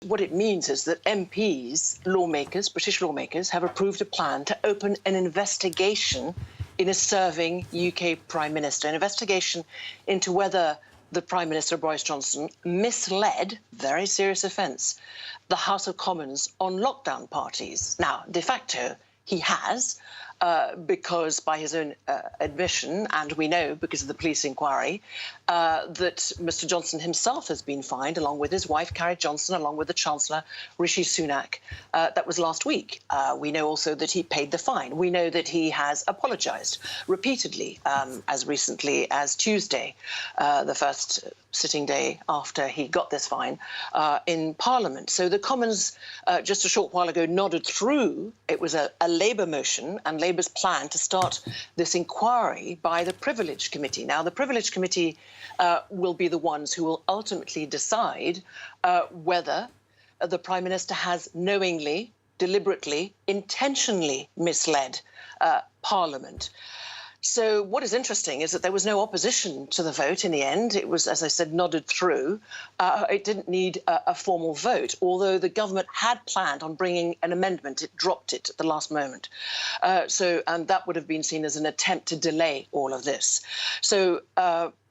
What it means is that MPs, lawmakers, British lawmakers, have approved a plan to open an investigation in a serving UK Prime Minister, an investigation into whether the Prime Minister, Boris Johnson, misled, very serious offence, the House of Commons on lockdown parties. Now, de facto, he has, because by his own admission, and we know because of the police inquiry, that Mr Johnson himself has been fined, along with his wife, Carrie Johnson, along with the Chancellor, Rishi Sunak. That was last week. We know also that he paid the fine. We know that he has apologised repeatedly, as recently as Tuesday, the first sitting day after he got this fine in Parliament. So the Commons, just a short while ago, nodded through. It was a Labour motion and Labour's plan to start this inquiry by the Privilege Committee. Now, the Privilege Committee will be the ones who will ultimately decide whether the Prime Minister has knowingly, deliberately, intentionally misled Parliament. So what is interesting is that there was no opposition to the vote in the end. It was, as I said, nodded through. It didn't need a formal vote, although the government had planned on bringing an amendment. It dropped it at the last moment. And that would have been seen as an attempt to delay all of this. So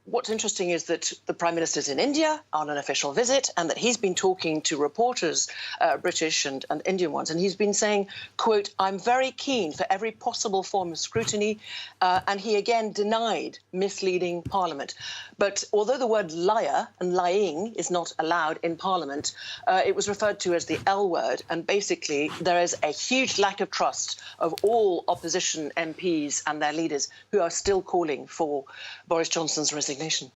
what's interesting is that the Prime Minister's in India on an official visit, and that he's been talking to reporters, British and Indian ones, and he's been saying, quote, "I'm very keen for every possible form of scrutiny," and he again denied misleading Parliament. But although the word liar and lying is not allowed in Parliament, it was referred to as the L word, and basically there is a huge lack of trust of all opposition MPs and their leaders who are still calling for Boris Johnson's resignation.